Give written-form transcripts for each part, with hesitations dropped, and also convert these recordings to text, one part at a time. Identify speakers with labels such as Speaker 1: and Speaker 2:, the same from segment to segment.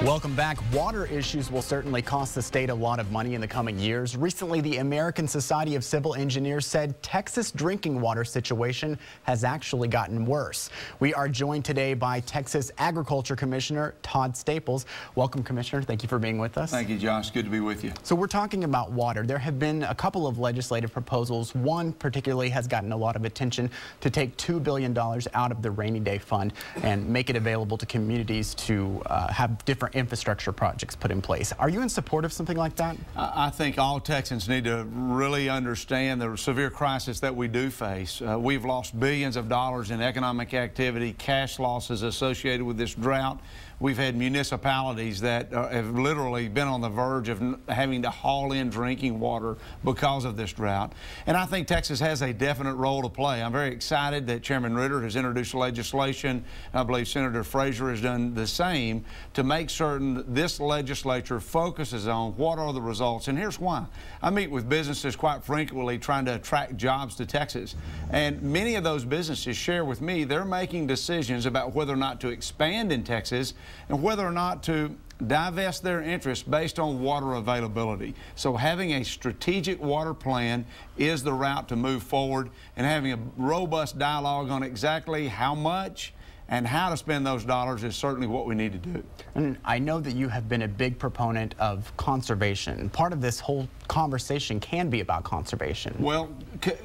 Speaker 1: Welcome back. Water issues will certainly cost the state a lot of money in the coming years. Recently, the American Society of Civil Engineers said Texas' drinking water situation has actually gotten worse. We are joined today by Texas Agriculture Commissioner Todd Staples. Welcome, Commissioner. Thank you for being with us.
Speaker 2: Thank you, Josh. Good to be with you.
Speaker 1: So we're talking about water. There have been a couple of legislative proposals. One particularly has gotten a lot of attention to take $2 billion out of the rainy day fund and make it available to communities to have different infrastructure projects put in place. Are you in support of something like that?
Speaker 2: I think all Texans need to really understand the severe crisis that we do face. We've lost billions of dollars in economic activity, cash losses associated with this drought. We've had municipalities that have literally been on the verge of having to haul in drinking water because of this drought. And I think Texas has a definite role to play. I'm very excited that Chairman Ritter has introduced legislation. I believe Senator Frazier has done the same to make certain that this legislature focuses on what are the results. And here's why. I meet with businesses quite frequently trying to attract jobs to Texas. And many of those businesses share with me they're making decisions about whether or not to expand in Texas and whether or not to divest their interest based on water availability. So having a strategic water plan is the route to move forward, and having a robust dialogue on exactly how much and how to spend those dollars is certainly what we need to do.
Speaker 1: And I know that you have been a big proponent of conservation. Part of this whole conversation can be about conservation.
Speaker 2: Well,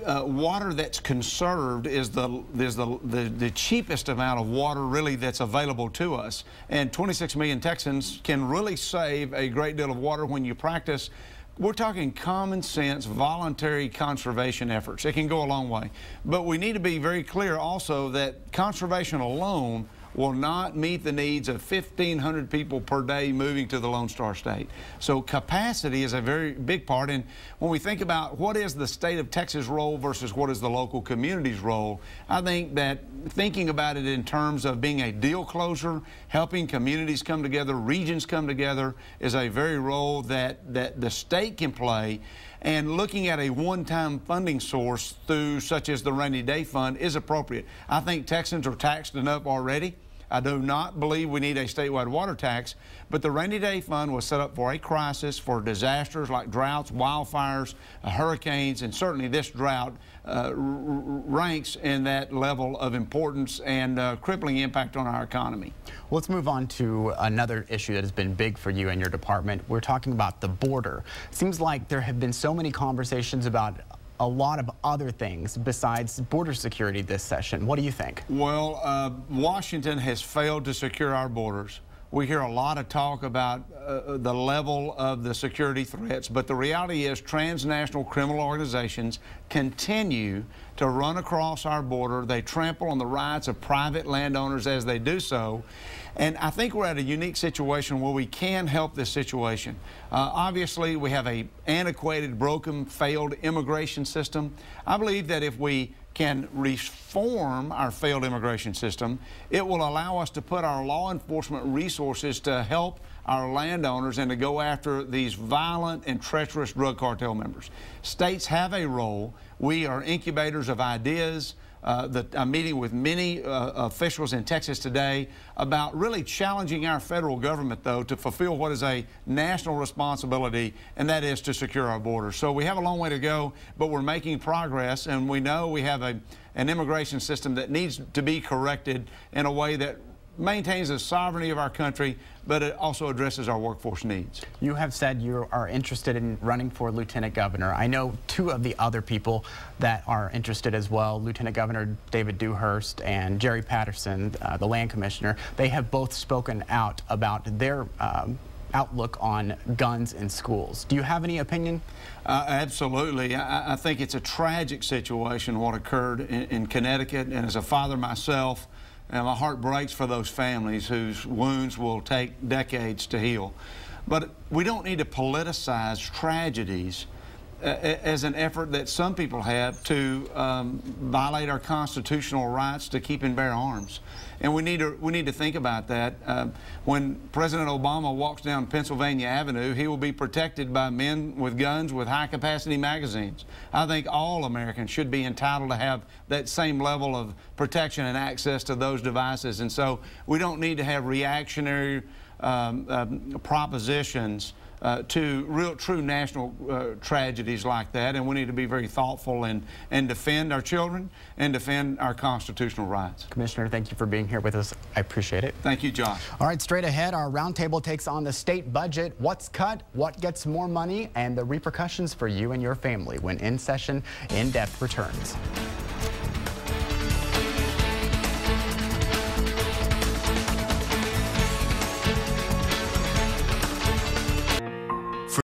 Speaker 2: water that's conserved is the cheapest amount of water really that's available to us. And 26 million Texans can really save a great deal of water when you practice. We're talking common sense, voluntary conservation efforts. It can go a long way. But we need to be very clear also that conservation alone will not meet the needs of 1,500 people per day moving to the Lone Star State. So capacity is a very big part. And when we think about what is the state of Texas' role versus what is the local community's role, I think that thinking about it in terms of being a deal closer, helping communities come together, regions come together, is a very role that the state can play. And looking at a one-time funding source through such as the Rainy Day Fund is appropriate. I think Texans are taxed enough already. I do not believe we need a statewide water tax, but the Rainy Day Fund was set up for a crisis, for disasters like droughts, wildfires, hurricanes, and certainly this drought ranks in that level of importance and crippling impact on our economy.
Speaker 1: Well, let's move on to another issue that has been big for you and your department. We're talking about the border. Seems like there have been so many conversations about a lot of other things besides border security this session. What do you think?
Speaker 2: Well, Washington has failed to secure our borders. We hear a lot of talk about the level of the security threats, but the reality is transnational criminal organizations continue to run across our border. They trample on the rights of private landowners as they do so. And I think we're at a unique situation where we can help this situation. Obviously, we have an antiquated, broken, failed immigration system. I believe that if we can reform our failed immigration system, it will allow us to put our law enforcement resources to help our landowners and to go after these violent and treacherous drug cartel members. States have a role. We are incubators of ideas. I'm meeting with many officials in Texas today about really challenging our federal government, though, to fulfill what is a national responsibility, and that is to secure our borders. So we have a long way to go, but we're making progress, and we know we have an immigration system that needs to be corrected in a way that maintains the sovereignty of our country, but it also addresses our workforce needs.
Speaker 1: You have said you are interested in running for Lieutenant Governor. I know two of the other people that are interested as well, Lieutenant Governor David Dewhurst and Jerry Patterson, the Land Commissioner. They have both spoken out about their outlook on guns in schools. Do you have any opinion?
Speaker 2: Absolutely. I think it's a tragic situation what occurred in Connecticut, and as a father myself, and my heart breaks for those families whose wounds will take decades to heal. But we don't need to politicize tragedies as an effort that some people have to violate our constitutional rights to keep and bear arms. And we need to think about that. When President Obama walks down Pennsylvania Avenue, he will be protected by men with guns with high-capacity magazines. I think all Americans should be entitled to have that same level of protection and access to those devices. And so we don't need to have reactionary propositions to true national tragedies like that, and we need to be very thoughtful and defend our children and defend our constitutional rights.
Speaker 1: Commissioner, thank you for being here with us. I appreciate it.
Speaker 2: Thank you, Josh.
Speaker 1: All right, straight ahead, our roundtable takes on the state budget, what's cut, what gets more money, and the repercussions for you and your family when In Session In Depth returns.